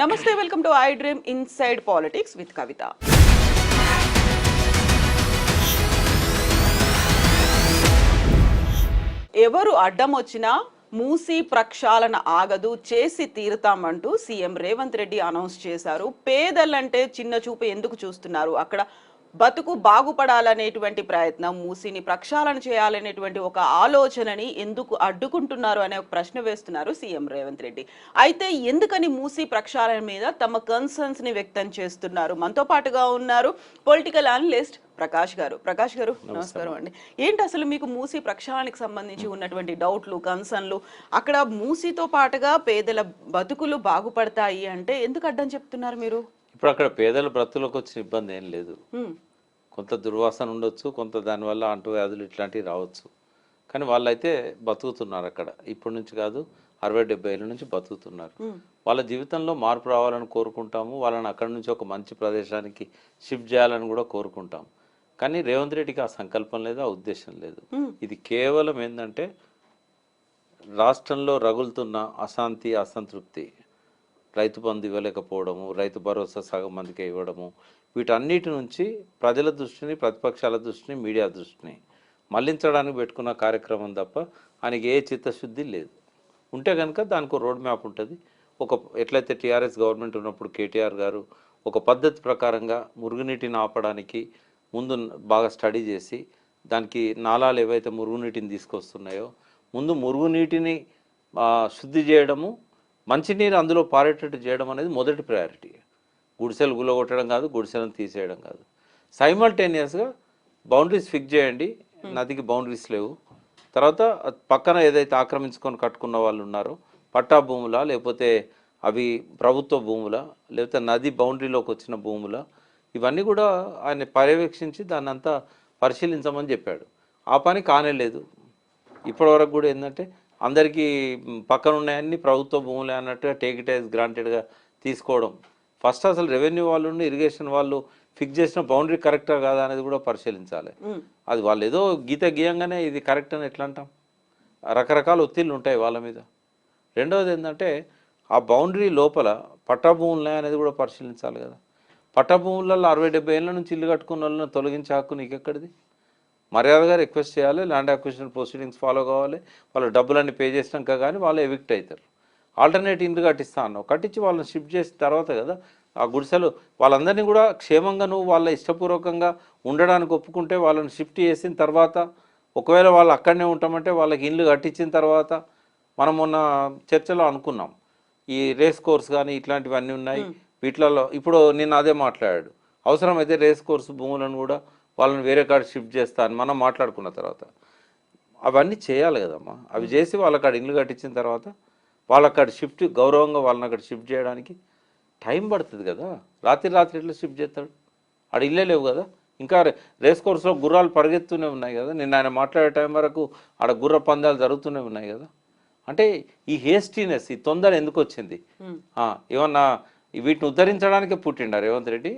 నమస్తే, welcome to I dream inside politics with Kavitha. ఎవరు అడ్డం వచ్చినా మూసి ప్రక్షాళన ఆగదు, చేసి తీరుతామంటూ సీఎం రేవంత్ రెడ్డి అనౌన్స్ చేశారు. పేదలంటే చిన్న చూపు ఎందుకు చూస్తున్నారు? అక్కడ బతుకు బాగుపడాలనేటువంటి ప్రయత్నం, మూసిని ప్రక్షాళన చేయాలనేటువంటి ఒక ఆలోచనని ఎందుకు అడ్డుకుంటున్నారు అనే ఒక ప్రశ్న వేస్తున్నారు సీఎం రేవంత్ రెడ్డి. అయితే ఎందుకని మూసి ప్రక్షాళన మీద తమ కన్సర్న్స్ ని వ్యక్తం చేస్తున్నారు? మనతో పాటుగా ఉన్నారు పొలిటికల్ అనలిస్ట్ ప్రకాష్ గారు. ప్రకాష్ గారు, నమస్కారం అండి. ఏంటి అసలు మీకు మూసి ప్రక్షాళనకి సంబంధించి ఉన్నటువంటి డౌట్లు, కన్సర్న్లు? అక్కడ మూసితో పాటుగా పేదల బతుకులు బాగుపడతాయి అంటే ఎందుకు అడ్డం చెప్తున్నారు మీరు? ఇప్పుడు అక్కడ పేదల బ్రతులకు వచ్చిన ఇబ్బంది ఏం లేదు. కొంత దుర్వాసన ఉండొచ్చు, కొంత దానివల్ల అంటువ్యాధులు ఇట్లాంటివి రావచ్చు, కానీ వాళ్ళైతే బతుకుతున్నారు అక్కడ. ఇప్పటి నుంచి కాదు, 60-70 ఏళ్ళ నుంచి బతుకుతున్నారు. వాళ్ళ జీవితంలో మార్పు రావాలని కోరుకుంటాము. వాళ్ళని అక్కడి నుంచి ఒక మంచి ప్రదేశానికి షిఫ్ట్ చేయాలని కూడా కోరుకుంటాం. కానీ రేవంత్ రెడ్డికి ఆ సంకల్పం లేదు, ఆ ఉద్దేశం లేదు. ఇది కేవలం ఏంటంటే రాష్ట్రంలో రగులుతున్న అశాంతి, అసంతృప్తి, రైతు బంధు ఇవ్వలేకపోవడము, రైతు భరోసా సగం మందికి ఇవ్వడము, వీటన్నిటి నుంచి ప్రజల దృష్టిని, ప్రతిపక్షాల దృష్టిని, మీడియా దృష్టిని మళ్లించడానికి పెట్టుకున్న కార్యక్రమం తప్ప ఆయనకి ఏ చిత్తశుద్ధి లేదు. ఉంటే కనుక దానికి రోడ్ మ్యాప్ ఉంటుంది. ఎట్లయితే టీఆర్ఎస్ గవర్నమెంట్ ఉన్నప్పుడు కేటీఆర్ గారు ఒక పద్ధతి ప్రకారంగా మురుగునీటిని ఆపడానికి ముందు బాగా స్టడీ చేసి, దానికి నాలాలు ఏవైతే మురుగునీటిని తీసుకొస్తున్నాయో ముందు మురుగునీటిని శుద్ధి చేయడము, మంచినీరు అందులో పారేటట్టు చేయడం అనేది మొదటి ప్రయారిటీ. గుడిసెలు గుల్లగొట్టడం కాదు, గుడిసెలను తీసేయడం కాదు. సైమల్టేనియస్గా బౌండరీస్ ఫిక్స్ చేయండి. నదికి బౌండరీస్ లేవు. తర్వాత పక్కన ఏదైతే ఆక్రమించుకొని కట్టుకున్న వాళ్ళు ఉన్నారో, పట్టా భూముల, లేకపోతే అవి ప్రభుత్వ భూముల, లేకపోతే నది బౌండరీలోకి వచ్చిన భూముల, ఇవన్నీ కూడా ఆయన పర్యవేక్షించి దాన్ని అంతా పరిశీలించమని చెప్పాడు. ఆ పని కానేలేదు. ఇప్పటివరకు కూడా ఏంటంటే అందరికీ పక్కన ఉన్నాయన్నీ ప్రభుత్వ భూములే అన్నట్టుగా టేక్ ఇట్ యాజ్ గ్రాంటెడ్గా తీసుకోవడం. ఫస్ట్ అసలు రెవెన్యూ వాళ్ళు, ఇరిగేషన్ వాళ్ళు ఫిక్స్ చేసిన బౌండరీ కరెక్టా కాదా అనేది కూడా పరిశీలించాలి. అది వాళ్ళు ఏదో గీత గీయంగానే ఇది కరెక్ట్ అని ఎట్లా అంటాం? రకరకాల ఒత్తిళ్ళు ఉంటాయి వాళ్ళ మీద. రెండవది ఏంటంటే ఆ బౌండరీ లోపల పట్టా భూములు అనేది కూడా పరిశీలించాలి కదా. పట్టా భూములలో 60-70 ఏళ్ళ నుంచి ఇల్లు కట్టుకున్న వాళ్ళని తొలగించే హక్కు నీకు ఎక్కడిది? మర్యాదగా రిక్వెస్ట్ చేయాలి, ల్యాండ్ అక్విజిషన్ ప్రొసీడింగ్స్ ఫాలో కావాలి. వాళ్ళ డబ్బులన్నీ పే చేసినాక కానీ వాళ్ళు ఎవిక్ట్ అవుతారు. ఆల్టర్నేట్ ఇండ్లు కట్టిస్తా అన్నావు, కట్టించి వాళ్ళని షిఫ్ట్ చేసిన తర్వాత కదా ఆ గుడిసెలు వాళ్ళందరినీ కూడా క్షేమంగా నువ్వు వాళ్ళ ఇష్టపూర్వకంగా ఉండడానికి ఒప్పుకుంటే వాళ్ళని షిఫ్ట్ చేసిన తర్వాత, ఒకవేళ వాళ్ళు అక్కడనే ఉంటామంటే వాళ్ళకి ఇల్లు కట్టించిన తర్వాత, మనం మొన్న చర్చలో అనుకున్నాం ఈ రేస్ కోర్స్ కానీ ఇట్లాంటివన్నీ ఉన్నాయి. వీటిలలో ఇప్పుడు నేను అదే మాట్లాడాడు, అవసరమైతే రేస్ కోర్సు భూములను కూడా వాళ్ళని వేరే కాడ షిఫ్ట్ చేస్తా అని మనం మాట్లాడుకున్న తర్వాత అవన్నీ చేయాలి కదమ్మా. అవి చేసి వాళ్ళకాడ ఇల్లు కట్టించిన తర్వాత వాళ్ళక్కడ షిఫ్ట్, గౌరవంగా వాళ్ళని అక్కడ షిఫ్ట్ చేయడానికి టైం పడుతుంది కదా. రాత్రి ఎట్లా షిఫ్ట్ చేస్తాడు? ఆడ ఇల్లే లేవు కదా. ఇంకా రేస్ కోర్సులో గుర్రాలు పరిగెత్తూనే ఉన్నాయి కదా. నిన్న ఆయన మాట్లాడే టైం వరకు ఆడ గుర్ర పందాలు జరుగుతూనే ఉన్నాయి కదా. అంటే ఈ హేస్టీనెస్, ఈ తొందర ఎందుకు వచ్చింది? ఏమన్నా వీటిని ఉద్ధరించడానికే పుట్టిండా రేవంత్ రెడ్డి?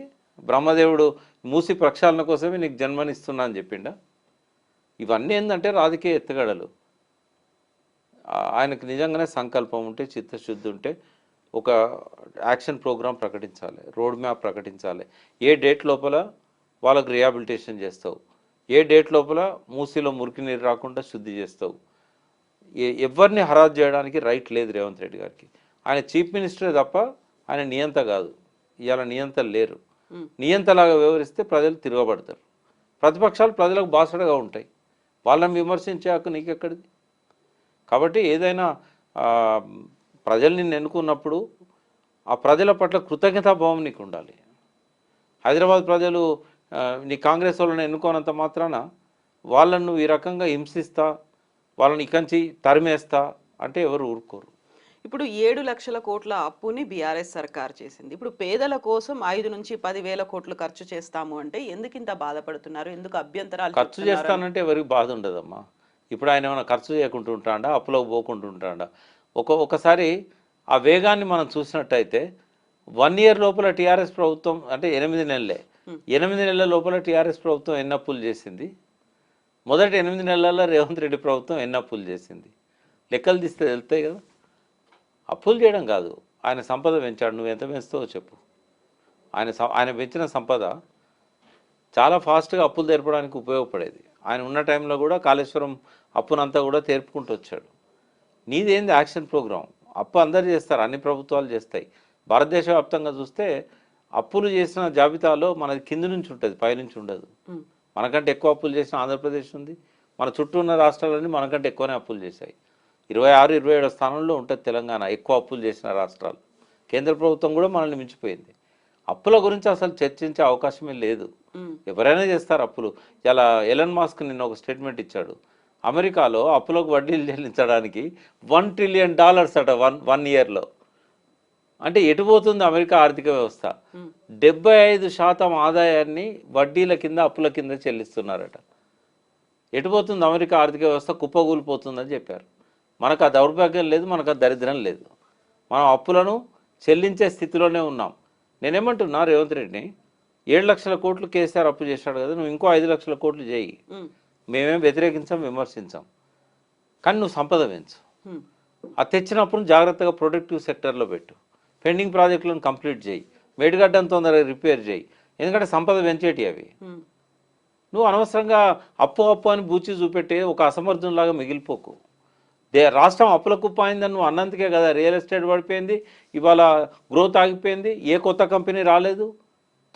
బ్రహ్మదేవుడు మూసి ప్రక్షాళన కోసమే నీకు జన్మనిస్తున్నా అని చెప్పిండా? ఇవన్నీ ఏంటంటే రాజకీయ ఎత్తుగడలు. ఆయనకు నిజంగానే సంకల్పం ఉంటే, చిత్తశుద్ధి ఉంటే ఒక యాక్షన్ ప్రోగ్రామ్ ప్రకటించాలి, రోడ్ మ్యాప్ ప్రకటించాలి. ఏ డేట్ లోపల వాళ్ళకు రిహాబిలిటేషన్ చేస్తావు, ఏ డేట్ లోపల మూసిలో మురికి నీరు రాకుండా శుద్ధి చేస్తావు. ఎవరిని హరాజ్ చేయడానికి రైట్ లేదు రేవంత్ రెడ్డి గారికి. ఆయన చీఫ్ మినిస్టరే తప్ప ఆయన నియంత కాదు. ఇవాళ నియంతలు లేరు. నియంతలాగా వ్యవహరిస్తే ప్రజలు తిరగబడతారు. ప్రతిపక్షాలు ప్రజలకు బాసడగా ఉంటాయి. వాళ్ళని విమర్శించే హక్కు నీకెక్కడిది? కాబట్టి ఏదైనా ప్రజలు నిన్ను ఎన్నుకున్నప్పుడు ఆ ప్రజల పట్ల కృతజ్ఞతాభావం నీకు ఉండాలి. హైదరాబాద్ ప్రజలు నీ కాంగ్రెస్ వాళ్ళని ఎన్నుకోనంత మాత్రాన వాళ్ళను ఈ రకంగా హింసిస్తా, వాళ్ళని ఇకంచి తరిమేస్తా అంటే ఎవరు ఊరుకోరు. ఇప్పుడు 7 లక్షల కోట్ల అప్పుని బీఆర్ఎస్ సర్కార్ చేసింది. ఇప్పుడు పేదల కోసం 5 నుంచి 10,000 కోట్లు ఖర్చు చేస్తాము అంటే ఎందుకు ఇంత బాధపడుతున్నారు? ఎందుకు అభ్యంతరాలు? ఖర్చు చేస్తానంటే ఎవరికి బాధ ఉండదమ్మా. ఇప్పుడు ఆయన ఏమైనా ఖర్చు చేయకుండా ఉంటాడా, అప్పులోకి పోకుండా ఉంటాడా? ఒకసారి ఆ వేగాన్ని మనం చూసినట్టయితే 1 ఇయర్ లోపల టీఆర్ఎస్ ప్రభుత్వం, అంటే 8 నెలలే, 8 నెలల లోపల టీఆర్ఎస్ ప్రభుత్వం ఎన్ని అప్పులు చేసింది? మొదటి 8 నెలల్లో రేవంత్ రెడ్డి ప్రభుత్వం ఎన్ని అప్పులు చేసింది? లెక్కలు తీస్తే వెళ్తాయి కదా. అప్పులు చేయడం కాదు, ఆయన సంపద పెంచాడు, నువ్వు ఎంత పెంచుతావో చెప్పు. ఆయన పెంచిన సంపద చాలా ఫాస్ట్గా అప్పులు తెరపడానికి ఉపయోగపడేది. ఆయన ఉన్న టైంలో కూడా కాళేశ్వరం అప్పునంతా కూడా తెరుపుకుంటూ వచ్చాడు. నీదేంది యాక్షన్ ప్రోగ్రామ్? అప్పు అందరు చేస్తారు, అన్ని ప్రభుత్వాలు చేస్తాయి. భారతదేశ వ్యాప్తంగా చూస్తే అప్పులు చేసిన జాబితాలో మనది కింది నుంచి ఉంటుంది, పైనుంచి ఉండదు. మనకంటే ఎక్కువ అప్పులు చేసిన ఆంధ్రప్రదేశ్ ఉంది. మన చుట్టూ ఉన్న రాష్ట్రాలన్నీ మనకంటే ఎక్కువనే అప్పులు చేశాయి. 26, 27 స్థానంలో ఉంటుంది తెలంగాణ ఎక్కువ అప్పులు చేసిన రాష్ట్రాలు. కేంద్ర ప్రభుత్వం కూడా మనల్ని మించిపోయింది. అప్పుల గురించి అసలు చర్చించే అవకాశమే లేదు. ఎవరైనా చేస్తారు అప్పులు. ఇలా ఎలన్ మాస్క్ నిన్న ఒక స్టేట్మెంట్ ఇచ్చాడు. అమెరికాలో అప్పులకు వడ్డీలు చెల్లించడానికి $1 ట్రిలియన్ అట వన్ ఇయర్లో. అంటే ఎటుపోతుంది అమెరికా ఆర్థిక వ్యవస్థ? 75% ఆదాయాన్ని వడ్డీల కింద అప్పుల కింద చెల్లిస్తున్నారట. ఎటుపోతుంది అమెరికా ఆర్థిక వ్యవస్థ? కుప్పగూలిపోతుందని చెప్పారు. మనకు ఆ దౌర్భాగ్యం లేదు, మనకు ఆ దరిద్రం లేదు. మనం అప్పులను చెల్లించే స్థితిలోనే ఉన్నాం. నేనేమంటున్నా రేవంత్ రెడ్డిని, 7 లక్షల కోట్లు కేసీఆర్ అప్పు చేశాడు కదా, నువ్వు ఇంకో 5 లక్షల కోట్లు చేయి. మేమేం వ్యతిరేకించాం, విమర్శించాం. కానీ నువ్వు సంపద పెంచు. అది తెచ్చినప్పుడు జాగ్రత్తగా ప్రొడక్టివ్ సెక్టర్లో పెట్టు. పెండింగ్ ప్రాజెక్టులను కంప్లీట్ చేయి. మేడిగడ్డను తొందరగా రిపేర్ చేయి. ఎందుకంటే సంపద పెంచేటి అవి. నువ్వు అనవసరంగా అప్పు అని బూచి చూపెట్టి ఒక అసమర్థంలాగా మిగిలిపోకు. రాష్ట్రం అప్పుల కుప్ప అయిందని నువ్వు అన్నందుకే కదా రియల్ ఎస్టేట్ పడిపోయింది, ఇవాళ గ్రోత్ ఆగిపోయింది, ఏ కొత్త కంపెనీ రాలేదు.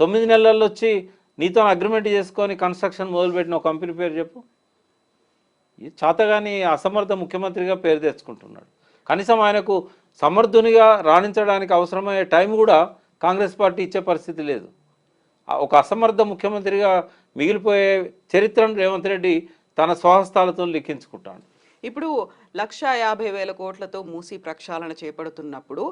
9 నెలల్లో వచ్చి నీతో అగ్రిమెంట్ చేసుకొని కన్స్ట్రక్షన్ మొదలుపెట్టిన ఒక కంపెనీ పేరు చెప్పు. ఈ చాతగాని అసమర్థ ముఖ్యమంత్రిగా పేరు తెచ్చుకుంటున్నాడు. కనీసం ఆయనకు సమర్థునిగా రాణించడానికి అవసరమయ్యే టైం కూడా కాంగ్రెస్ పార్టీ ఇచ్చే పరిస్థితి లేదు. ఒక అసమర్థ ముఖ్యమంత్రిగా మిగిలిపోయే చరిత్రను రేవంత్ రెడ్డి తన స్వహస్తాలతో లిఖించుకుంటాడు. ఇప్పుడు 1,50,000 కోట్లతో మూసీ ప్రక్షాళన చేపడుతున్నప్పుడు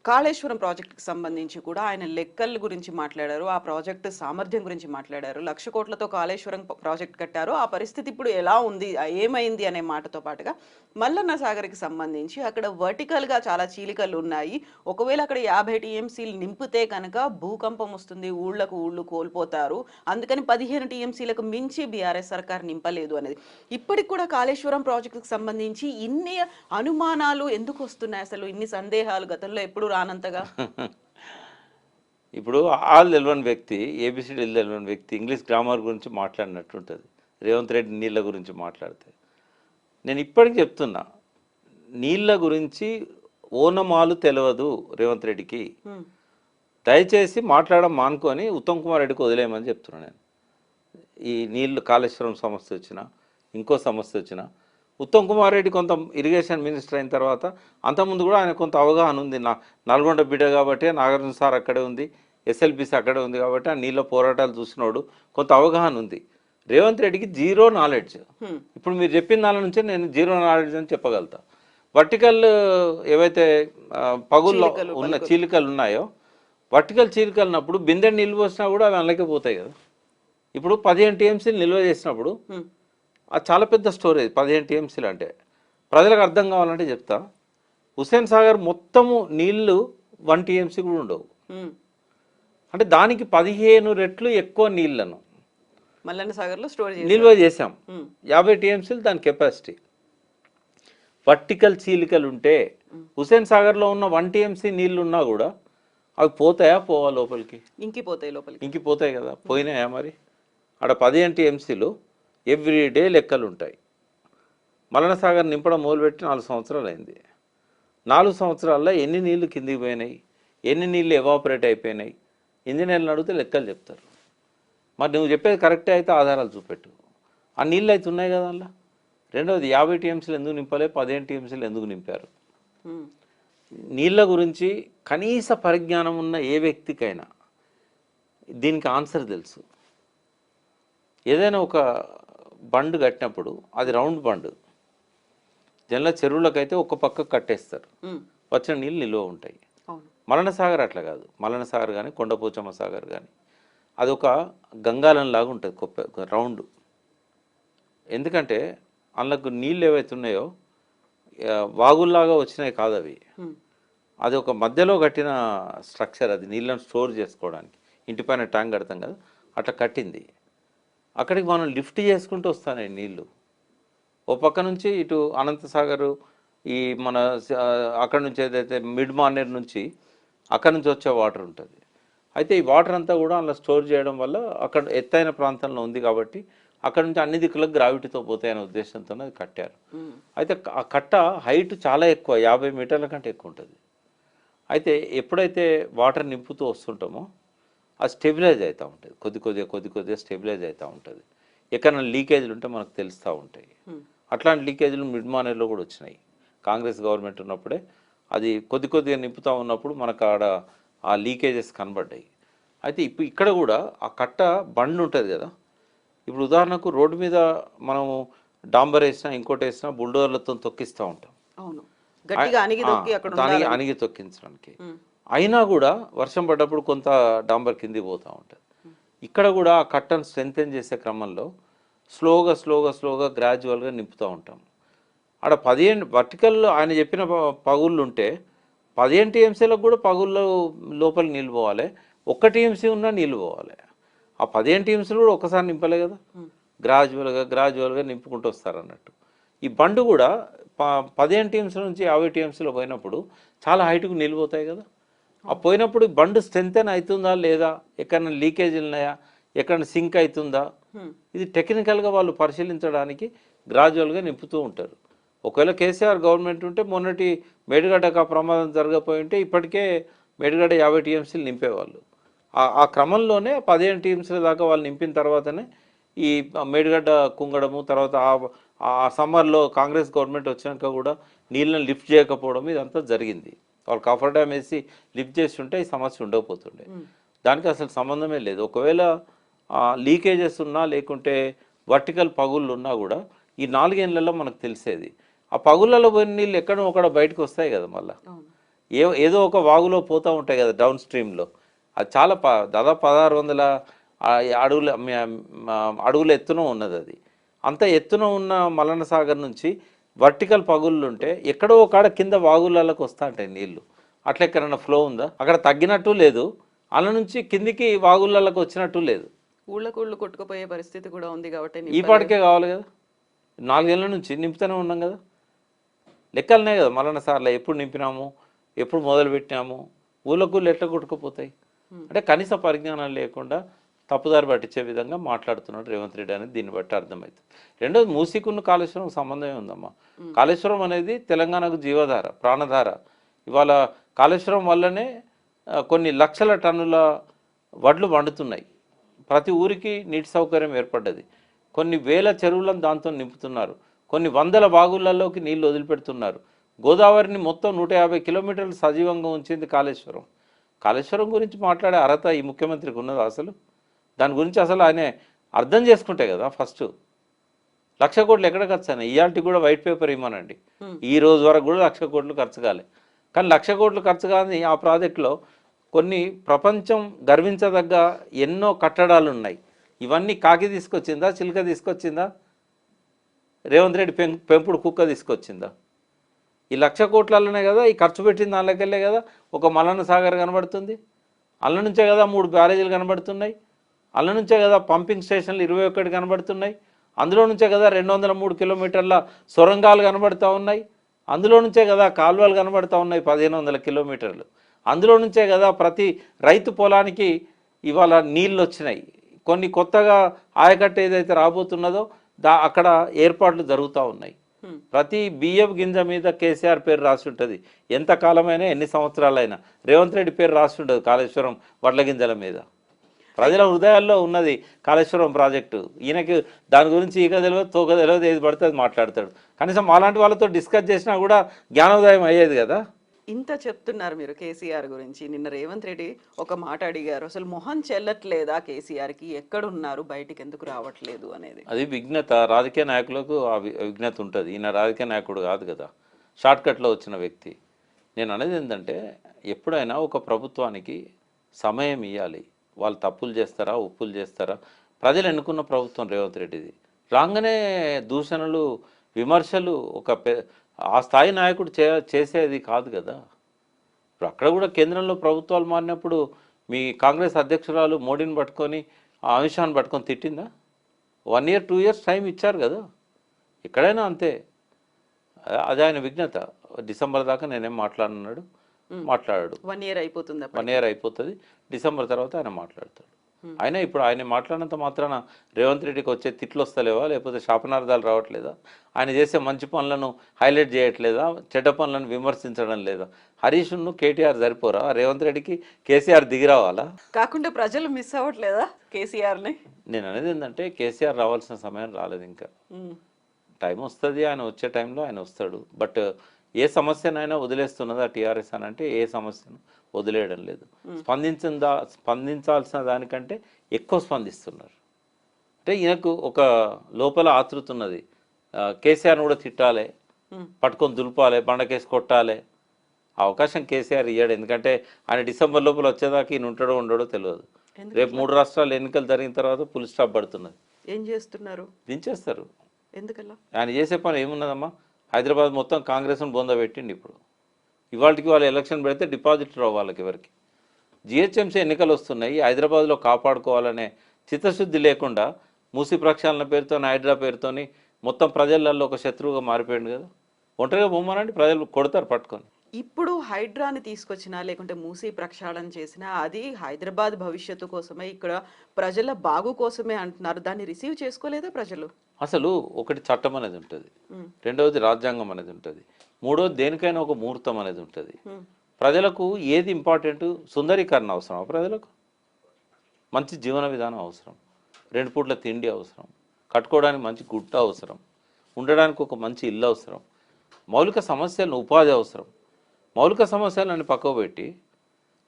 కాళేశ్వరం ప్రాజెక్టుకి సంబంధించి కూడా ఆయన లెక్కల గురించి మాట్లాడారు, ఆ ప్రాజెక్టు సామర్థ్యం గురించి మాట్లాడారు. 1,00,000 కోట్లతో కాళేశ్వరం ప్రాజెక్ట్ కట్టారు, ఆ పరిస్థితి ఇప్పుడు ఎలా ఉంది, ఏమైంది అనే మాటతో పాటుగా మల్లన్న సాగర్కి సంబంధించి అక్కడ వర్టికల్గా చాలా చీలికలు ఉన్నాయి. ఒకవేళ అక్కడ 50 టీఎంసీలు నింపితే కనుక భూకంపం వస్తుంది, ఊళ్ళు కోల్పోతారు. అందుకని 15 టీఎంసీలకు మించి బీఆర్ఎస్ సర్కార్ నింపలేదు అనేది. ఇప్పటికి కూడా కాళేశ్వరం ప్రాజెక్టుకు సంబంధించి ఇన్ని అనుమానాలు ఎందుకు వస్తున్నాయి? అసలు ఇన్ని సందేహాలు గతంలో ఎప్పుడు రానంతగా. ఇప్పుడు ఆల్ తెలియని వ్యక్తి, ఏబిసిడి తెలియని వ్యక్తి ఇంగ్లీష్ గ్రామర్ గురించి మాట్లాడినట్టు ఉంటుంది రేవంత్ రెడ్డి నీళ్ళ గురించి మాట్లాడితే. నేను ఇప్పటికి చెప్తున్నా, నీళ్ళ గురించి ఓనమాలు తెలియదు రేవంత్ రెడ్డికి. దయచేసి మాట్లాడడం మానుకొని ఉత్తమ్ కుమార్ రెడ్డికి వదిలేయమని చెప్తున్నాను నేను. ఈ నీళ్ళు కాళేశ్వరం సమస్య వచ్చినా, ఇంకో సమస్య వచ్చినా, ఉత్తమ్ కుమార్ రెడ్డి కొంత ఇరిగేషన్ మినిస్టర్ అయిన తర్వాత, అంతకుముందు కూడా ఆయన కొంత అవగాహన ఉంది. నల్గొండ బిడ్డ కాబట్టి నాగార్జున సార్ అక్కడే ఉంది, ఎస్ఎల్బిసి అక్కడే ఉంది కాబట్టి ఆ నీళ్ళ పోరాటాలు చూసినోడు, కొంత అవగాహన ఉంది. రేవంత్ రెడ్డికి జీరో నాలెడ్జ్. ఇప్పుడు మీరు చెప్పిన దాని నుంచి నేను జీరో నాలెడ్జ్ అని చెప్పగలుగుతా. వర్టికల్ ఏవైతే పగుల్లో ఉన్న చీలికలు ఉన్నాయో, వర్టికల్ చీలికలున్నప్పుడు బిందె నిల్వ వచ్చినా కూడా అవి అందులోకి పోతాయి కదా. ఇప్పుడు 15 టీఎంసీలు నిల్వ చేసినప్పుడు అది చాలా పెద్ద స్టోరేజ్. 15 టీఎంసీలు అంటే ప్రజలకు అర్థం కావాలంటే చెప్తా, హుస్సేన్ సాగర్ మొత్తము నీళ్లు 1 టీఎంసీ కూడా ఉండవు. అంటే దానికి 15 రెట్లు ఎక్కువ నీళ్లను మల్లన్న సాగర్లో స్టోర్ నిల్వ చేసాం. 50 టీఎంసీలు దాని కెపాసిటీ. వర్టికల్ చీలికలు ఉంటే హుస్సేన్ సాగర్లో ఉన్న 1 టీఎంసీ నీళ్లు ఉన్నా కూడా అవి పోతాయా? పోవా లోపలికి? ఇంకిపోతాయి కదా. పోయినాయా మరి? అక్కడ 15 టీఎంసీలు ఎవ్రీడే లెక్కలు ఉంటాయి. మల్లన్న సాగర్ నింపడం మొదలుపెట్టి 4 సంవత్సరాలు అయింది. 4 సంవత్సరాల్లో ఎన్ని నీళ్లు కిందికి పోయినాయి, ఎన్ని నీళ్ళు ఎవాపరేట్ అయిపోయినాయి, ఇంజనీర్లను అడిగితే లెక్కలు చెప్తారు. మరి నువ్వు చెప్పేది కరెక్టే అయితే ఆధారాలు చూపెట్టు. ఆ నీళ్ళు అయితే ఉన్నాయి కదా అలా. రెండవది, 50 టీఎంసీలు ఎందుకు నింపలే, 15 టీఎంసీలు ఎందుకు నింపారు? నీళ్ళ గురించి కనీస పరిజ్ఞానం ఉన్న ఏ వ్యక్తికైనా దీనికి ఆన్సర్ తెలుసు. ఏదైనా ఒక బండ్ కట్టినప్పుడు అది రౌండ్ బండ్, జనరల్ చెరువులకైతే ఒక పక్క కట్టేస్తారు, వచ్చిన నీళ్ళు నిల్వ ఉంటాయి. మల్లన్న సాగర్ అట్లా కాదు. మల్లన్న సాగర్ కానీ కొండపోచమ్మ సాగర్ కానీ అది ఒక గంగాలంలాగా ఉంటుంది, రౌండ్. ఎందుకంటే అందులోకి నీళ్ళు ఏవైతే ఉన్నాయో వాగుల్లాగా వచ్చినాయి కాదు అవి. అది ఒక మధ్యలో కట్టిన స్ట్రక్చర్, అది నీళ్ళని స్టోర్ చేసుకోవడానికి. ఇంటిపైన ట్యాంక్ కడతాం కదా, అట్లా కట్టింది. అక్కడికి మనం లిఫ్ట్ చేసుకుంటూ వస్తాయి నీళ్ళు. ఓ పక్క నుంచి ఇటు అనంతసాగరు ఈ మన అక్కడ నుంచి ఏదైతే మిడ్ మానేర్ నుంచి అక్కడ నుంచి వచ్చే వాటర్ ఉంటుంది. అయితే ఈ వాటర్ అంతా కూడా అలా స్టోర్ చేయడం వల్ల అక్కడ ఎత్తైన ప్రాంతంలో ఉంది కాబట్టి అక్కడ నుంచి అన్ని దిక్కులకు గ్రావిటీతో పోతాయనే ఉద్దేశంతో అది కట్టారు. అయితే ఆ కట్ట హైట్ చాలా ఎక్కువ, 50 మీటర్ల కంటే ఎక్కువ ఉంటుంది. అయితే ఎప్పుడైతే వాటర్ నింపుతూ వస్తుంటామో అది స్టెబిలైజ్ అవుతూ ఉంటుంది, కొద్ది కొద్దిగా స్టెబిలైజ్ అవుతూ ఉంటుంది. ఎక్కడైనా లీకేజీలు ఉంటే మనకు తెలుస్తూ ఉంటాయి. అట్లాంటి లీకేజీలు మిడ్ మానేర్లో కూడా వచ్చినాయి. కాంగ్రెస్ గవర్నమెంట్ ఉన్నప్పుడే అది కొద్దిగా నింపుతూ ఉన్నప్పుడు మనకు ఆడ ఆ లీకేజెస్ కనబడ్డాయి. అయితే ఇప్పుడు ఇక్కడ కూడా ఆ కట్ట బండ్ ఉంటుంది కదా, ఇప్పుడు ఉదాహరణకు రోడ్డు మీద మనము డాంబర్ వేసినా ఇంకోటి వేసినా బుల్డోర్లతో తొక్కిస్తూ ఉంటాం. అవును, గట్టిగా అణిగి తొక్కి అక్కడ దానికి అణిగి తొక్కించడానికి. అయినా కూడా వర్షం పడ్డప్పుడు కొంత డాంబర్ కింది పోతూ ఉంటుంది. ఇక్కడ కూడా ఆ కట్టను స్ట్రెంథెన్ చేసే క్రమంలో స్లోగా గ్రాడ్యువల్గా నింపుతూ ఉంటాం. ఆడ 15 వర్టికల్ ఆయన చెప్పిన పగుళ్ళు ఉంటే 15 టీఎంసీలకు కూడా పగుళ్ళు లోపలికి నీళ్ళు పోవాలి, 1 టీఎంసీ ఉన్నా నీళ్ళు పోవాలి. ఆ 15 టీఎంసీలు కూడా ఒకసారి నింపలే కదా, గ్రాడ్యువల్గా నింపుకుంటూ వస్తారు అన్నట్టు. ఈ బండు కూడా 15 టీఎంసీ నుంచి 50 టీఎంసీలో పోయినప్పుడు చాలా హైట్కు నీళ్ళు పోతాయి కదా. ఆ పోయినప్పుడు బండు స్ట్రెంథెన్ అవుతుందా లేదా, ఎక్కడైనా లీకేజీలు ఉన్నాయా, ఎక్కడైనా సింక్ అవుతుందా, ఇది టెక్నికల్గా వాళ్ళు పరిశీలించడానికి గ్రాడ్యువల్గా నింపుతూ ఉంటారు. ఒకవేళ కేసీఆర్ గవర్నమెంట్ ఉంటే మొన్నటి మేడిగడ్డకు ఆ ప్రమాదం జరగపోయి ఉంటే ఇప్పటికే మేడిగడ్డ 50 టీఎంసీలు నింపేవాళ్ళు. ఆ క్రమంలోనే 15 టీఎంసీల దాకా వాళ్ళు నింపిన తర్వాతనే ఈ మేడిగడ్డ కుంగడము, తర్వాత ఆ సమ్మర్లో కాంగ్రెస్ గవర్నమెంట్ వచ్చినాక కూడా నీళ్ళని లిఫ్ట్ చేయకపోవడం ఇదంతా జరిగింది. వాళ్ళు కాఫర్ డ్యామ్ వేసి లిఫ్ట్ చేసి ఉంటే ఈ సమస్య ఉండకపోతుండే. దానికి అసలు సంబంధమే లేదు. ఒకవేళ లీకేజెస్ ఉన్నా లేకుంటే వర్టికల్ పగుళ్ళు ఉన్నా కూడా ఈ 4 ఏళ్లలో మనకు తెలిసేది. ఆ పగుళ్ళలో పోయిన నీళ్ళు ఎక్కడో ఒకడ బయటకు వస్తాయి కదా, మళ్ళీ ఏదో ఒక వాగులో పోతూ ఉంటాయి కదా డౌన్ స్ట్రీమ్లో. అది చాలా దాదాపు 1600 అడుగుల ఎత్తున ఉన్నది. అది అంత ఎత్తున ఉన్న మల్లన్న సాగర్ నుంచి వర్టికల్ పగుళ్ళు ఉంటే ఎక్కడో ఒక కింద వాగులలోకి వస్తూ ఉంటాయి నీళ్ళు. అట్లా ఎక్కడన్నా ఫ్లో ఉందా? అక్కడ తగ్గినట్టు లేదు, అలా నుంచి కిందికి వాగులలోకి వచ్చినట్టు లేదు. ఊళ్ళకు కొట్టుకుపోయే పరిస్థితి కూడా ఉంది కాబట్టి ఈ పాటికే కావాలి కదా. 4 ఏళ్ళ నుంచి నింపుతూనే ఉన్నాం కదా, లెక్కలనే కదా మల్లన్న సార్లు ఎప్పుడు నింపినాము, ఎప్పుడు మొదలు పెట్టినాము, ఊళ్ళకు ఎట్లా కొట్టుకుపోతాయి. అంటే కనీస పరిజ్ఞానం లేకుండా తప్పుదారి పట్టించే విధంగా మాట్లాడుతున్నాడు రేవంత్ రెడ్డి అనేది దీన్ని బట్టి అర్థమవుతుంది. రెండోది, మూసీకున్న కాళేశ్వరం సంబంధమే ఉందమ్మా. కాళేశ్వరం అనేది తెలంగాణకు జీవధార, ప్రాణధార. ఇవాళ కాళేశ్వరం వల్లనే కొన్ని లక్షల టన్నుల వడ్లు వండుతున్నాయి. ప్రతి ఊరికి నీటి సౌకర్యం ఏర్పడ్డది. కొన్ని వేల చెరువులను దాంతో నింపుతున్నారు. కొన్ని వందల బాగులలోకి నీళ్లు వదిలిపెడుతున్నారు. గోదావరిని మొత్తం 150 కిలోమీటర్లు సజీవంగా ఉంచింది కాళేశ్వరం. కాళేశ్వరం గురించి మాట్లాడే అర్హత ఈ ముఖ్యమంత్రికి ఉన్నదా అసలు? దాని గురించి అసలు ఆయన అర్థం చేసుకుంటే కదా. ఫస్ట్ 1,00,000 కోట్లు ఎక్కడ ఖర్చు అయినాయి? ఇవాళకి కూడా వైట్ పేపర్ ఇవ్వమనండి, ఈ రోజు వరకు కూడా 1,00,000 కోట్లు ఖర్చు కాలే. కానీ 1,00,000 కోట్లు ఖర్చు కాని ఆ ప్రాజెక్టులో కొన్ని ప్రపంచం గర్వించదగ్గ ఎన్నో కట్టడాలు ఉన్నాయి. ఇవన్నీ కాకి తీసుకొచ్చిందా, చిలుక తీసుకొచ్చిందా, రేవంత్ రెడ్డి పెంపుడు కుక్క తీసుకొచ్చిందా? ఈ 1,00,000 కోట్లలోనే కదా ఈ ఖర్చు పెట్టిన దానిలోకెళ్ళే కదా ఒక మల్లన్న సాగర్ కనబడుతుంది, అల్ల నుంచే కదా 3 బ్యారేజీలు కనబడుతున్నాయి, అల్ల నుంచే కదా పంపింగ్ స్టేషన్లు 21 కనబడుతున్నాయి, అందులో నుంచే కదా 203 కిలోమీటర్ల సొరంగాలు కనబడుతూ ఉన్నాయి, అందులో నుంచే కదా కాలువలు కనబడుతూ ఉన్నాయి 1,500 కిలోమీటర్లు, అందులో నుంచే కదా ప్రతి రైతు పొలానికి ఇవాళ నీళ్ళు వచ్చినాయి. కొన్ని కొత్తగా ఆయకట్ట ఏదైతే రాబోతున్నదో అక్కడ ఏర్పాట్లు జరుగుతూ ఉన్నాయి. ప్రతి బియ్యం గింజ మీద కేసీఆర్ పేరు రాసి ఉంటుంది. ఎంత కాలమైనా ఎన్ని సంవత్సరాలైనా రేవంత్ రెడ్డి పేరు రాసి ఉంటుంది కాళేశ్వరం వడ్ల గింజల మీద. ప్రజల హృదయాల్లో ఉన్నది కాళేశ్వరం ప్రాజెక్టు. ఈయనకి దాని గురించి ఈక తెలియదు, తోక తెలియదు, ఏది పడితే అది మాట్లాడతాడు. కనీసం అలాంటి వాళ్ళతో డిస్కస్ చేసినా కూడా జ్ఞానోదయం అయ్యేది కదా. ఇంత చెప్తున్నారు మీరు కేసీఆర్ గురించి. నిన్న రేవంత్ రెడ్డి ఒక మాట అడిగారు, అసలు మొహం చెల్లట్లేదా కేసీఆర్కి, ఎక్కడున్నారు, బయటికి ఎందుకు రావట్లేదు అనేది. అది విఘ్నత, రాజకీయ నాయకులకు ఆ విఘ్నత ఉంటుంది. ఈయన రాజకీయ నాయకుడు కాదు కదా, షార్ట్కట్లో వచ్చిన వ్యక్తి. నేను అనేది ఏంటంటే ఎప్పుడైనా ఒక ప్రభుత్వానికి సమయం ఇవ్వాలి. వాళ్ళు తప్పులు చేస్తారా, ఉప్పులు చేస్తారా? ప్రజలు ఎన్నుకున్న ప్రభుత్వం రేవంత్ రెడ్డిది. రాగానే దూషణలు, విమర్శలు ఆ స్థాయి నాయకుడు చేసేది కాదు కదా. ఇప్పుడు అక్కడ కూడా కేంద్రంలో ప్రభుత్వాలు మారినప్పుడు మీ కాంగ్రెస్ అధ్యక్షురాలు మోడీని పట్టుకొని అమిత్ షాని పట్టుకొని తిట్టిందా? 1 year 2 years టైం ఇచ్చారు కదా. ఎక్కడైనా అంతే. అది ఆయన విఘ్నత. డిసెంబర్ దాకా నేనేం మాట్లాడన్నాడు, మాట్లాడాడు. 1 year అయిపోతుంది 1 year అయిపోతుంది. డిసెంబర్ తర్వాత ఆయన మాట్లాడతాడు. అయినా ఇప్పుడు ఆయన మాట్లాడినంత మాత్రాన రేవంత్ రెడ్డికి వచ్చే తిట్లు వస్తలేవా, లేకపోతే శాపనార్థాలు రావట్లేదా, ఆయన చేసే మంచి పనులను హైలైట్ చేయట్లేదా, చెడ్డ పనులను విమర్శించడం లేదా? హరీష్ను కేటీఆర్ సరిపోరా? రేవంత్ రెడ్డికి కేసీఆర్ దిగి రావాలా? కాకుండా ప్రజలు మిస్ అవ్వట్లేదా కేసీఆర్ని? నేను అనేది ఏంటంటే కేసీఆర్ రావాల్సిన సమయం రాలేదు ఇంకా. టైం వస్తుంది, ఆయన వచ్చే టైంలో ఆయన వస్తాడు. బట్ ఏ సమస్యనైనా వదిలేస్తున్నదా టీఆర్ఎస్ అని అంటే ఏ సమస్యను వదిలేయడం లేదు. స్పందించాల్సిన దానికంటే ఎక్కువ స్పందిస్తున్నారు. అంటే ఈయనకు ఒక లోపల ఆతృత ఉన్నది, కేసీఆర్ని కూడా తిట్టాలి, పట్టుకొని దులపాలి, బండకేసి కొట్టాలి. అవకాశం కేసీఆర్ ఇయ్యాడు. ఎందుకంటే ఆయన డిసెంబర్ లోపల వచ్చేదాకా ఈయన ఉంటాడో ఉండడో తెలియదు. రేపు 3 రాష్ట్రాలు ఎన్నికలు జరిగిన తర్వాత ఫుల్ స్టాప్ పడుతున్నది. ఏం చేస్తున్నారు? దించేస్తారు. ఎందుకలా? ఆయన చేసే పని ఏమున్నదమ్మా? హైదరాబాద్ మొత్తం కాంగ్రెస్ను బొంద పెట్టిండి. ఇప్పుడు ఇవాళకి వాళ్ళు ఎలక్షన్ పెడితే డిపాజిట్ రావు వాళ్ళకి ఎవరికి. జిహెచ్ఎంసీ ఎన్నికలు వస్తున్నాయి, హైదరాబాద్లో కాపాడుకోవాలనే చిత్తశుద్ధి లేకుండా మూసీ ప్రక్షాళన పేరుతో, హైడ్రా పేరుతోని మొత్తం ప్రజలలో ఒక శత్రువుగా మారిపోయింది కదా. ఒంటరిగా బొమ్మనండి, ప్రజలు కొడతారు పట్టుకొని. ఇప్పుడు హైడ్రాని తీసుకొచ్చినా లేకుంటే మూసీ ప్రక్షాళన చేసినా అది హైదరాబాద్ భవిష్యత్తు కోసమే, ఇక్కడ ప్రజల బాగు కోసమే అంటున్నారు. దాన్ని రిసీవ్ చేసుకోలేదా ప్రజలు? అసలు ఒకటి చట్టం అనేది ఉంటుంది, రెండవది రాజ్యాంగం అనేది ఉంటుంది, మూడవది దేనికైనా ఒక ముహూర్తం అనేది ఉంటుంది. ప్రజలకు ఏది ఇంపార్టెంట్? సుందరీకరణ అవసరం, ప్రజలకు మంచి జీవన విధానం అవసరం, 2 పూట్ల తిండి అవసరం, కట్టుకోవడానికి మంచి గుట్ట అవసరం, ఉండడానికి ఒక మంచి ఇల్లు అవసరం, మౌలిక సమస్యలను ఉపాధి అవసరం. మౌలిక సమస్యలను పక్కకు పెట్టి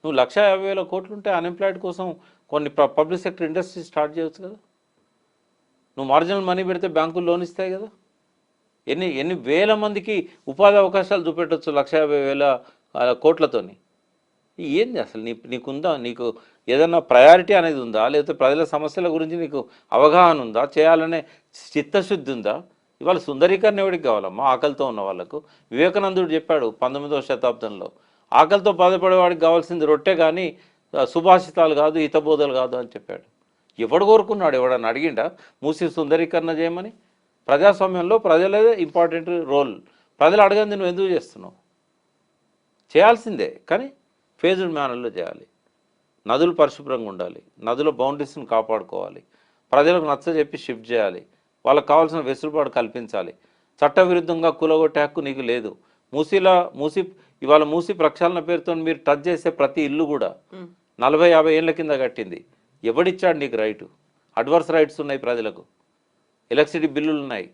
నువ్వు 1,50,000 కోట్లు ఉంటే అన్ఎంప్లాయిడ్ కోసం కొన్ని పబ్లిక్ సెక్టర్ ఇండస్ట్రీ స్టార్ట్ చేయవచ్చు కదా. నువ్వు మార్జినల్ మనీ పెడితే బ్యాంకులు లోన్ ఇస్తాయి కదా. ఎన్ని వేల మందికి ఉపాధి అవకాశాలు చూపెట్టవచ్చు 1,50,000 కోట్లతోని. ఏంది అసలు నీకుందా? నీకు ఏదన్నా ప్రయారిటీ అనేది ఉందా? లేకపోతే ప్రజల సమస్యల గురించి నీకు అవగాహన ఉందా? చేయాలనే చిత్తశుద్ధి ఉందా? ఇవాళ సుందరీకరణ ఎవరికి కావాలమ్మా? ఆకలితో ఉన్న వాళ్ళకు. వివేకానందుడు చెప్పాడు 19వ శతాబ్దంలో, ఆకలితో బాధపడేవాడికి కావాల్సింది రొట్టె కానీ సుభాషితాలు కాదు, హితబోధలు కాదు అని చెప్పాడు. ఎవడు కోరుకున్నాడు? ఎవడన్నా అడిగిండా మూసి సుందరీకరణ చేయమని? ప్రజాస్వామ్యంలో ప్రజలదే ఇంపార్టెంట్ రోల్. ప్రజలు అడగంది నువ్వు ఎందుకు చేస్తున్నావు? చేయాల్సిందే, కానీ ఫేజ్డ్ మేనర్లో చేయాలి. నదులు పరిశుభ్రంగా ఉండాలి, నదుల బౌండరీస్ని కాపాడుకోవాలి, ప్రజలకు నచ్చజెప్పి షిఫ్ట్ చేయాలి, వాళ్ళకి కావాల్సిన వెసులుబాటు కల్పించాలి. చట్టవిరుద్ధంగా కూలగొట్టే హక్కు నీకు లేదు. ఇవాళ మూసి ప్రక్షాళన పేరుతో మీరు టచ్ చేసే ప్రతి ఇల్లు కూడా 40-50 ఏళ్ళ కింద కట్టింది. ఎవడిచ్చాడు నీకు రైటు? అడ్వర్స్ రైట్స్ ఉన్నాయి ప్రజలకు, ఎలక్ట్రిసిటీ బిల్లులు ఉన్నాయి,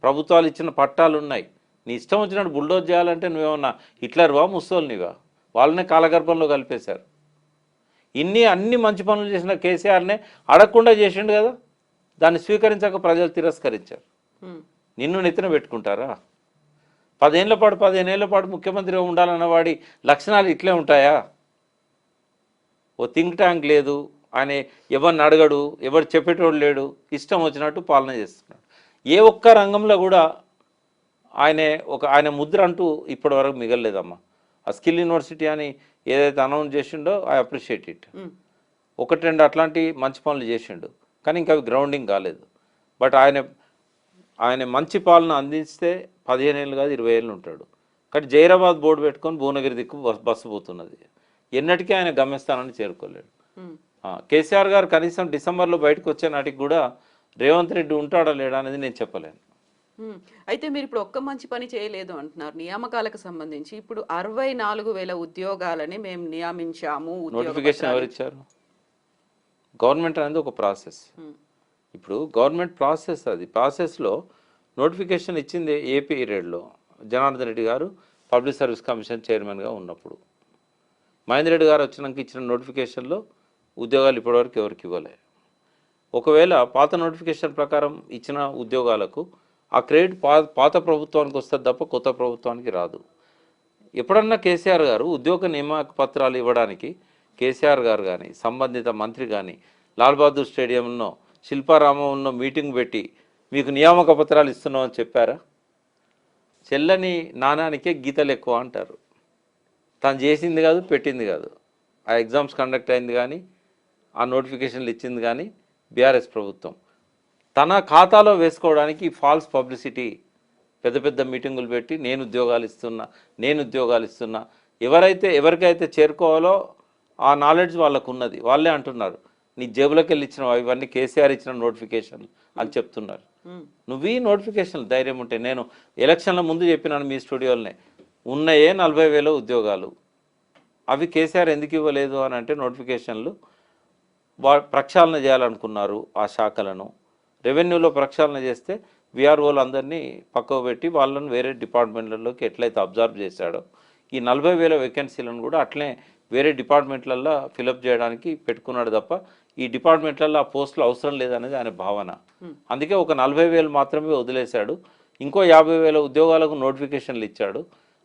ప్రభుత్వాలు ఇచ్చిన పట్టాలు ఉన్నాయి. నీ ఇష్టం వచ్చినట్టు బుల్డోజ్ చేయాలంటే నువ్వేమన్నా హిట్లర్వా, ముస్సోల్నివా? వాళ్ళనే కాలగర్భంలో కలిపేశారు. అన్ని మంచి పనులు చేసిన కేసీఆర్నే అడగకుండా చేసిండు కదా. దాన్ని స్వీకరించక ప్రజలు తిరస్కరించారు. నిన్ను నెత్తిన పెట్టుకుంటారా? 15 ఏళ్ల పాటు ముఖ్యమంత్రిగా ఉండాలన్న వాడి లక్షణాలు ఇట్లే ఉంటాయా? ఓ థింక్ ట్యాంక్ లేదు, ఆయన ఎవరిని అడగడు, ఎవరు చెప్పేటోడు లేడు, ఇష్టం వచ్చినట్టు పాలన చేస్తున్నాడు. ఏ ఒక్క రంగంలో కూడా ఆయన ముద్ర అంటూ ఇప్పటి వరకు మిగలలేదమ్మా. ఆ స్కిల్ యూనివర్సిటీ అని ఏదైతే అనౌన్స్ చేసిండో ఐ అప్రిషియేట్ ఇట్. 1-2 అట్లాంటి మంచి పనులు చేసిండు, కానీ ఇంకా అవి గ్రౌండింగ్ కాలేదు. బట్ ఆయన మంచి పాలన అందిస్తే 15 ఏళ్ళు కాదు 20 ఏళ్ళు ఉంటాడు. కానీ జైరాబాద్ బోర్డు పెట్టుకొని భువనగిరి దిక్కు బస్సు పోతున్నది. ఎన్నటికీ ఆయన గమ్యస్థానాన్ని చేరుకోలేడు. కేసీఆర్ గారు కనీసం డిసెంబర్లో బయటకు వచ్చే నాటికి కూడా రేవంత్ రెడ్డి ఉంటాడా లేడా అనేది నేను చెప్పలేను. అయితే మీరు ఇప్పుడు ఒక్క మంచి పని చేయలేదు అంటున్నారు నియామకాలకు సంబంధించి. ఇప్పుడు 64,000 ఉద్యోగాలని మేము నియమించాము. నోటిఫికేషన్ ఎవరు ఇచ్చారు? గవర్నమెంట్ అనేది ఒక ప్రాసెస్. ఇప్పుడు గవర్నమెంట్ ప్రాసెస్, అది ప్రాసెస్లో నోటిఫికేషన్ ఇచ్చింది ఏ పీరియడ్లో? జనార్దన్ రెడ్డి గారు పబ్లిక్ సర్వీస్ కమిషన్ చైర్మన్గా ఉన్నప్పుడు. మహేందర్ రెడ్డి గారు వచ్చినాక ఇచ్చిన నోటిఫికేషన్లో ఉద్యోగాలు ఇప్పటివరకు ఎవరికి ఇవ్వలే. ఒకవేళ పాత నోటిఫికేషన్ ప్రకారం ఇచ్చిన ఉద్యోగాలకు ఆ క్రెడిట్ పాత ప్రభుత్వానికి వస్తుంది తప్ప కొత్త ప్రభుత్వానికి రాదు. ఎప్పుడన్నా కేసీఆర్ గారు ఉద్యోగ నియామక పత్రాలు ఇవ్వడానికి కేసీఆర్ గారు కానీ సంబంధిత మంత్రి కానీ లాల్ బహదూర్ స్టేడియంలో శిల్పారామంలో మీటింగ్ పెట్టి మీకు నియామక పత్రాలు ఇస్తున్నామని చెప్పారా? చెల్లని నాణానికే గీతలు ఎక్కువ అంటారు. తను చేసింది కాదు, పెట్టింది కాదు. ఆ ఎగ్జామ్స్ కండక్ట్ అయింది కానీ ఆ నోటిఫికేషన్లు ఇచ్చింది కానీ బీఆర్ఎస్ ప్రభుత్వం. తన ఖాతాలో వేసుకోవడానికి ఫాల్స్ పబ్లిసిటీ పెద్ద పెద్ద మీటింగులు పెట్టి నేను ఉద్యోగాలు ఇస్తున్నా ఎవరికైతే చేరుకోవాలో ఆ నాలెడ్జ్ వాళ్ళకు ఉన్నది. వాళ్ళే అంటున్నారు నీ జేబులోకి వెళ్ళి ఇచ్చిన ఇవన్నీ కేసీఆర్ ఇచ్చిన నోటిఫికేషన్లు అని చెప్తున్నారు. నువ్వు ఈ నోటిఫికేషన్లు ధైర్యం ఉంటే, నేను ఎలక్షన్ల ముందు చెప్పినాను మీ స్టూడియోలోనే, ఉన్నాయే 40,000 ఉద్యోగాలు, అవి కేసీఆర్ ఎందుకు ఇవ్వలేదు అని అంటే నోటిఫికేషన్లు ప్రక్షాళన చేయాలనుకున్నారు ఆ శాఖలను. రెవెన్యూలో ప్రక్షాళన చేస్తే విఆర్ఓలు అందరినీ పక్కకు పెట్టి వాళ్ళని వేరే డిపార్ట్మెంట్లలోకి ఎట్లయితే అబ్జర్వ్ చేశాడో ఈ 40,000 వేకెన్సీలను కూడా అట్లే వేరే డిపార్ట్మెంట్లలో ఫిలప్ చేయడానికి పెట్టుకున్నాడు తప్ప ఈ డిపార్ట్మెంట్లలో ఆ పోస్టులు అవసరం లేదనేది ఆయన భావన. అందుకే ఒక 40,000 మాత్రమే వదిలేశాడు. ఇంకో 50,000 ఉద్యోగాలకు నోటిఫికేషన్లు ఇచ్చాడు.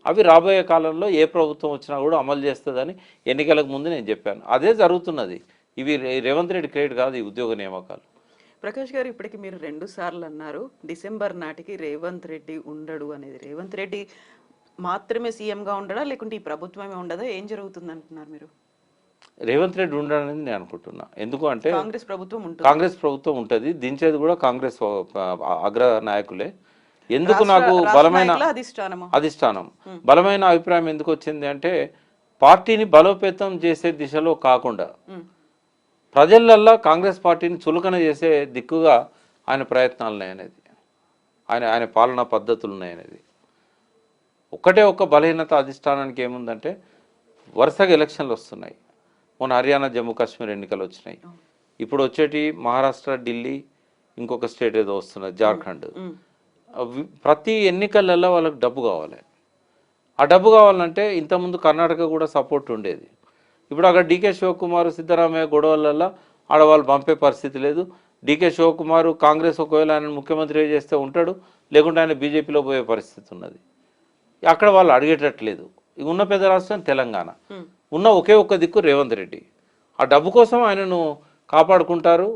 అవి రాబోయే కాలంలో ఏ ప్రభుత్వం వచ్చినా కూడా అమలు చేస్తుందని ఎన్నికలకు ముందు నేను చెప్పాను. అదే జరుగుతున్నది. ఇవి రేవంత్ రెడ్డి క్రియేట్ కాదు ఈ ఉద్యోగ నియామకాలు. ప్రకాష్ గారు, ఇప్పటికి మీరు 2 సార్లు అన్నారు డిసెంబర్ నాటికి రేవంత్ రెడ్డి ఉండడు అనేది. రేవంత్ రెడ్డి మాత్రమే సీఎంగా ఉండడా, లేకుంటే ఈ ప్రభుత్వమే ఉండదా? ఏం జరుగుతుంది అంటున్నారు మీరు? రేవంత్ రెడ్డి ఉండడని నేను అనుకుంటున్నా. ఎందుకు అంటే కాంగ్రెస్ ప్రభుత్వం ఉంటుంది, దించేది కూడా కాంగ్రెస్ అగ్ర నాయకులే. ఎందుకు నాకు బలమైన అధిష్టానం బలమైన అభిప్రాయం ఎందుకు వచ్చింది అంటే, పార్టీని బలోపేతం చేసే దిశలో కాకుండా ప్రజలల్లో కాంగ్రెస్ పార్టీని చులకన చేసే దిక్కుగా ఆయన ప్రయత్నాలు ఉన్నాయనేది, ఆయన పాలనా పద్ధతులు ఉన్నాయనేది. ఒక్క బలహీనత అధిష్టానానికి ఏముందంటే, వరుసగా ఎలక్షన్లు వస్తున్నాయి. మొన్న హర్యానా జమ్మూ కాశ్మీర్ ఎన్నికలు వచ్చినాయి. ఇప్పుడు వచ్చేటి మహారాష్ట్ర, ఢిల్లీ, ఇంకొక స్టేట్ ఏదో వస్తున్నది జార్ఖండ్. ప్రతి ఎన్నికలలో వాళ్ళకి డబ్బు కావాలి. ఆ డబ్బు కావాలంటే ఇంతకుముందు కర్ణాటక కూడా సపోర్ట్ ఉండేది. ఇప్పుడు అక్కడ డీకే శివకుమార్, సిద్ధరామయ్య గొడవలల్లో ఆడవాళ్ళు పంపే పరిస్థితి లేదు. డీకే శివకుమార్ కాంగ్రెస్ ఒకవేళ ఆయన ముఖ్యమంత్రి చేస్తే ఉంటాడు, లేకుంటే ఆయన బీజేపీలో పోయే పరిస్థితి ఉన్నది. అక్కడ వాళ్ళు అడిగేటట్లేదు. ఉన్న పెద్ద రాష్ట్రం తెలంగాణ, ఉన్న ఒక్క దిక్కు రేవంత్ రెడ్డి. ఆ డబ్బు కోసం ఆయనను కాపాడుకుంటారు.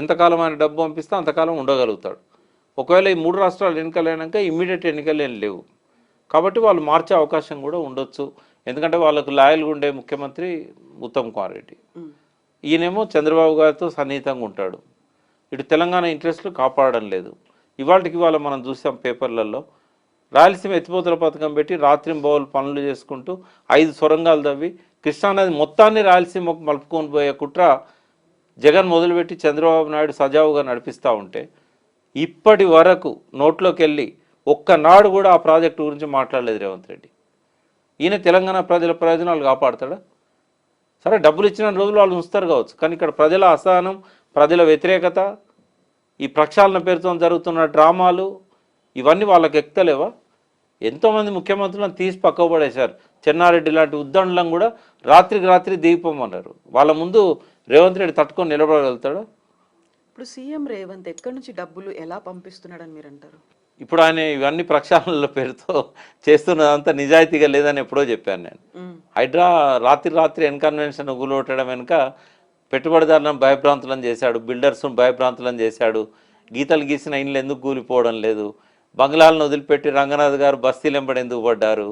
ఎంతకాలం ఆయన డబ్బు పంపిస్తే అంతకాలం ఉండగలుగుతాడు. ఒకవేళ ఈ 3 రాష్ట్రాలు ఎన్నికలైనాక ఇమ్మీడియట్ ఎన్నికలు ఏం లేవు కాబట్టి వాళ్ళు మార్చే అవకాశం కూడా ఉండొచ్చు. ఎందుకంటే వాళ్ళకు లాయల్గా ఉండే ముఖ్యమంత్రి ఉత్తమ్ కుమార్ రెడ్డి, ఈయనేమో చంద్రబాబు గారితో సన్నిహితంగా ఉంటాడు. ఇటు తెలంగాణ ఇంట్రెస్ట్లు కాపాడడం లేదు. ఇవాళ మనం చూసాం పేపర్లలో, రాయలసీమ ఎత్తిపోతల పథకం పెట్టి రాత్రింబవళ్ళు పనులు చేసుకుంటూ 5 సొరంగాలు తవ్వి కృష్ణానది మొత్తాన్ని రాయలసీమకు మలుపుకొని పోయే కుట్ర జగన్ మొదలుపెట్టి చంద్రబాబు నాయుడు సజావుగా నడిపిస్తూ ఉంటే, ఇప్పటి వరకు నోట్లోకి వెళ్ళి ఒక్కనాడు కూడా ఆ ప్రాజెక్టు గురించి మాట్లాడలేదు రేవంత్ రెడ్డి. ఈయన తెలంగాణ ప్రజల ప్రయోజనాలు కాపాడతాడా? సరే, డబ్బులు ఇచ్చిన రోజులు వాళ్ళు ఉంచుతారు కావచ్చు, కానీ ఇక్కడ ప్రజల అసహనం, ప్రజల వ్యతిరేకత, ఈ ప్రక్షాళన పేరుతో జరుగుతున్న డ్రామాలు, ఇవన్నీ వాళ్ళకి ఎక్కలేవా? ఎంతోమంది ముఖ్యమంత్రులను తీసి పక్కకు పడేశారు. చెన్నారెడ్డి లాంటి ఉద్దండులను కూడా రాత్రికి రాత్రి దిగిపోమన్నారు. వాళ్ళ ముందు రేవంత్ రెడ్డి తట్టుకొని నిలబడగలుగుతాడా? ఇప్పుడు సీఎం రేవంత్ ఎక్కడి నుంచి డబ్బులు ఎలా పంపిస్తున్నాడని మీరు అంటారు? ఇప్పుడు ఆయన ఇవన్నీ ప్రక్షాళనల పేరుతో చేస్తున్నదంతా నిజాయితీగా లేదని ఎప్పుడో చెప్పాను నేను. హైడ్రా రాత్రి ఎన్కన్వెన్షన్ గులొట్టడం వెనుక పెట్టుబడిదారులను భయభ్రాంతులను చేశాడు, బిల్డర్స్ను భయభ్రాంతులను చేశాడు. గీతలు గీసిన ఇండ్లు ఎందుకు కూలిపోవడం లేదు, బంగ్లాలను వదిలిపెట్టి రంగనాథ్ గారు బస్తీలు వెంబడి ఎందుకు పడ్డారు,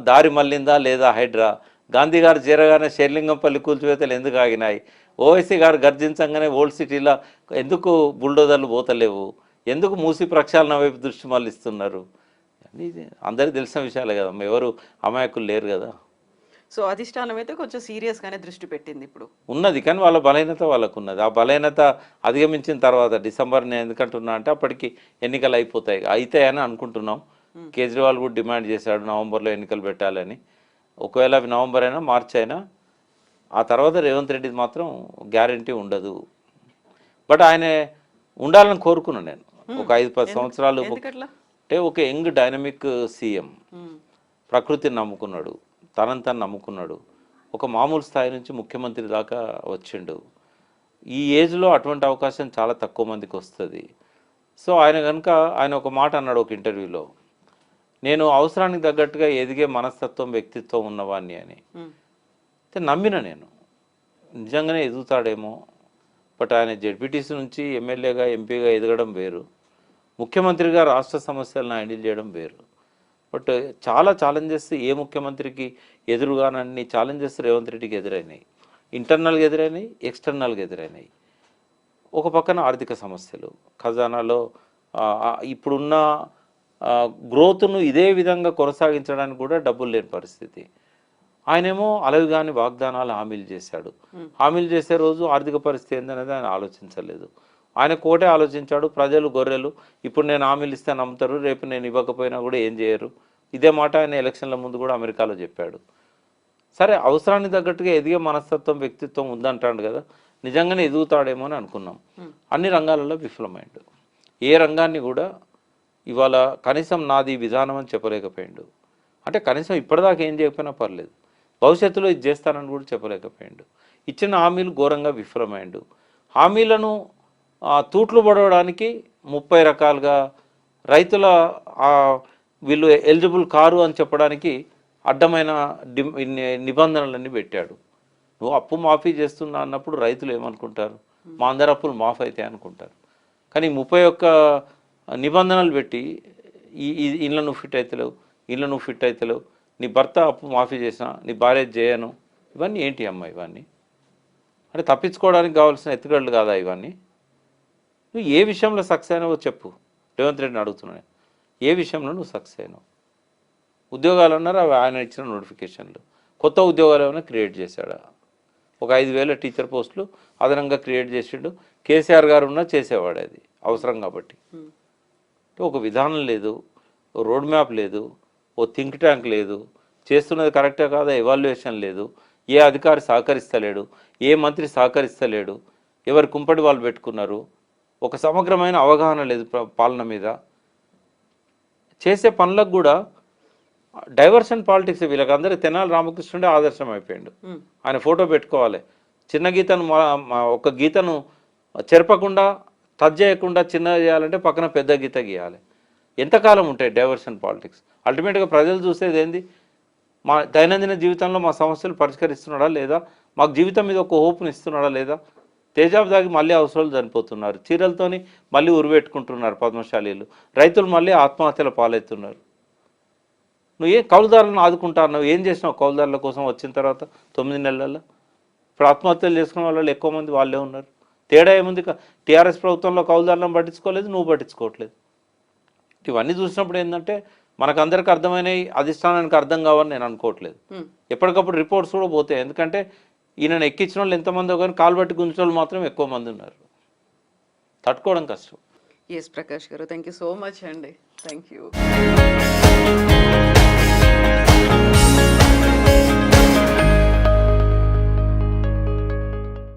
దారి మళ్ళిందా లేదా హైడ్రా, గాంధీ గారు చేరగానే షెర్లింగంపల్లి కూల్చివేతలు ఎందుకు ఆగినాయి, ఓవైసీ గారు గర్జించగానే ఓల్డ్ సిటీలో ఎందుకు బుల్డోజర్లు పోతలేవు, ఎందుకు మూసి ప్రక్షాళన వైపు దృష్టి మళ్ళిస్తున్నారు, అందరికీ తెలిసిన విషయాలే కదా, ఎవరు అమాయకులు లేరు కదా. సో అధిష్టానం అయితే కొంచెం సీరియస్గానే దృష్టి పెట్టింది ఇప్పుడు ఉన్నది, కానీ వాళ్ళ బలహీనత వాళ్ళకు ఉన్నది. ఆ బలహీనత అధిగమించిన తర్వాత డిసెంబర్ నేను ఎందుకంటున్నా అంటే అప్పటికి ఎన్నికలు అవుతాయని అనుకుంటున్నాం. కేజ్రీవాల్ కూడా డిమాండ్ చేశాడు నవంబర్లో ఎన్నికలు పెట్టాలని. ఒకవేళ అవి నవంబర్ అయినా మార్చి అయినా ఆ తర్వాత రేవంత్ రెడ్డిది మాత్రం గ్యారంటీ ఉండదు. బట్ ఆయన ఉండాలని కోరుకున్నాను నేను. ఒక 5-10 సంవత్సరాలు అంటే ఒక యంగ్ డైనమిక్ సీఎం, ప్రకృతిని నమ్ముకున్నాడు, తనని నమ్ముకున్నాడు, ఒక మామూలు స్థాయి నుంచి ముఖ్యమంత్రి దాకా వచ్చిండు. ఈ ఏజ్లో అటువంటి అవకాశం చాలా తక్కువ మందికి వస్తుంది. సో ఆయన ఒక మాట అన్నాడు ఒక ఇంటర్వ్యూలో, నేను అవసరానికి తగ్గట్టుగా ఎదిగే మనస్తత్వం, వ్యక్తిత్వం ఉన్నవాడిని అని. నమ్మిన నేను నిజంగానే ఎదుగుతాడేమో. బట్ ఆయన జెడ్పీటీసీ నుంచి ఎమ్మెల్యేగా, ఎంపీగా ఎదగడం వేరు, ముఖ్యమంత్రిగా రాష్ట్ర సమస్యలను హ్యాండిల్ చేయడం వేరు. బట్ చాలా ఛాలెంజెస్ ఏ ముఖ్యమంత్రికి ఎదురుగానన్ని ఛాలెంజెస్ రేవంత్ రెడ్డికి ఎదురైనాయి. ఇంటర్నల్గా ఎదురైనాయి, ఎక్స్టర్నల్గా ఎదురైనాయి. ఒక పక్కన ఆర్థిక సమస్యలు, ఖజానాలో ఇప్పుడున్న గ్రోత్ను ఇదే విధంగా కొనసాగించడానికి కూడా డబ్బులు లేని పరిస్థితి. ఆయనేమో అలవిగాని వాగ్దానాలు హామీలు చేశాడు. హామీలు చేసే రోజు ఆర్థిక పరిస్థితి ఏందనేది ఆయన ఆలోచించలేదు. ఆయన కోటే ఆలోచించాడు. ప్రజలు గొర్రెలు, ఇప్పుడు నేను హామీలు ఇస్తే నమ్ముతారు, రేపు నేను ఇవ్వకపోయినా కూడా ఏం చేయరు. ఇదే మాట ఆయన ఎలక్షన్ల ముందు కూడా అమెరికాలో చెప్పాడు. సరే, అవసరానికి తగ్గట్టుగా ఎదిగే మనస్తత్వం, వ్యక్తిత్వం ఉందంటాడు కదా, నిజంగానే ఎదుగుతాడేమో అని అనుకున్నాం. అన్ని రంగాలలో విఫలమైండు. ఏ రంగాన్ని కూడా ఇవాళ కనీసం నాది విధానం అని చెప్పలేకపోయిండు. అంటే కనీసం ఇప్పటిదాకా ఏం చేయకపోయినా పర్లేదు, భవిష్యత్తులో ఇది చేస్తానని కూడా చెప్పలేకపోయిండు. ఇచ్చిన హామీలు ఘోరంగా విఫలమైండు. హామీలను తూట్లు పడవడానికి 30 రకాలుగా రైతుల వీళ్ళు ఎలిజిబుల్ కారు అని చెప్పడానికి అడ్డమైన నిబంధనలన్నీ పెట్టాడు. నువ్వు అప్పు మాఫీ చేస్తున్నా అన్నప్పుడు రైతులు ఏమనుకుంటారు? మా అందరి అప్పులు మాఫీ అవుతాయి అనుకుంటారు. కానీ 31 నిబంధనలు పెట్టి ఇళ్ళ నువ్వు ఫిట్ అవుతలేవు, ఇళ్ళ నువ్వు ఫిట్ అవుతలేవు, నీ భర్త అప్పు మాఫీ చేసినా నీ భార్య చేయను, ఇవన్నీ ఏంటి అమ్మ? ఇవన్నీ అంటే తప్పించుకోవడానికి కావాల్సిన ఎత్తుగడలు కాదా ఇవన్నీ? నువ్వు ఏ విషయంలో సక్సెస్ అయినావో చెప్పు. రేవంత్ రెడ్డిని అడుగుతున్నాను, ఏ విషయంలో నువ్వు సక్సెస్ అయినావు? ఉద్యోగాలు అన్నారు, అవి ఆయన ఇచ్చిన నోటిఫికేషన్లు. కొత్త ఉద్యోగాలు ఏమైనా క్రియేట్ చేశాడా? ఒక 5,000 టీచర్ పోస్టులు అదనంగా క్రియేట్ చేసిండు. కేసీఆర్ గారు ఉన్నా చేసేవాడు, అది అవసరం కాబట్టి. ఒక విధానం లేదు, ఓ రోడ్ మ్యాప్ లేదు, ఓ థింక్ ట్యాంక్ లేదు, చేస్తున్నది కరెక్టే కాదా ఎవాల్యుయేషన్ లేదు, ఏ అధికారి సహకరిస్తలేడు, ఏ మంత్రి సహకరిస్తలేడు, ఎవరి కుంపటి వాళ్ళు పెట్టుకున్నారు, ఒక సమగ్రమైన అవగాహన లేదు పాలన మీద. చేసే పనులకు కూడా డైవర్షన్ పాలిటిక్స్. వీళ్ళకి అందరికీ తెనాలి రామకృష్ణుడే ఆదర్శం అయిపోయాడు. ఆయన ఫోటో పెట్టుకోవాలి, చిన్న గీతను ఒక గీతను చెరపకుండా టచ్ చేయకుండా చిన్నగా చేయాలంటే పక్కన పెద్ద గీత గీయాలి. ఎంతకాలం ఉంటాయి డైవర్షన్ పాలిటిక్స్? అల్టిమేట్గా ప్రజలు చూసేది ఏంది? మా దైనందిన జీవితంలో మా సమస్యలు పరిష్కరిస్తున్నాడా లేదా, మాకు జీవితం మీద ఒక హోప్ని ఇస్తున్నాడా లేదా? తేజాబ్ దాగి మళ్ళీ అవసరాలు చనిపోతున్నారు, చీరలతోని మళ్ళీ ఉరిపెట్టుకుంటున్నారు పద్మశాలీలు, రైతులు మళ్ళీ ఆత్మహత్యల పాలవుతున్నారు. నువ్వు ఏం కౌలుదారులను ఆదుకుంటున్నావు? ఏం చేసినావు కౌలుదారుల కోసం వచ్చిన తర్వాత 9 నెలల్లో? ఇప్పుడు ఆత్మహత్యలు చేసుకున్న వాళ్ళు ఎక్కువ మంది వాళ్ళే ఉన్నారు. తేడా ఏముంది? టీఆర్ఎస్ ప్రభుత్వంలో కౌలుదారులను పట్టించుకోలేదు, నువ్వు పట్టించుకోవట్లేదు. ఇవన్నీ చూసినప్పుడు ఏంటంటే మనకందరికి అర్థమైనవి అధిష్టానానికి అర్థం కావని నేను అనుకోవట్లేదు. ఎప్పటికప్పుడు రిపోర్ట్స్ కూడా పోతాయి. ఎందుకంటే ఈయనను ఎక్కించిన వాళ్ళు ఎంతమందో కానీ కాలు బట్టి గుంచిన వాళ్ళు మాత్రం ఎక్కువ మంది ఉన్నారు. తట్టుకోవడం కష్టం. ఎస్ ప్రకాష్ గారు, థ్యాంక్ యూ సో మచ్ అండి. Thank you.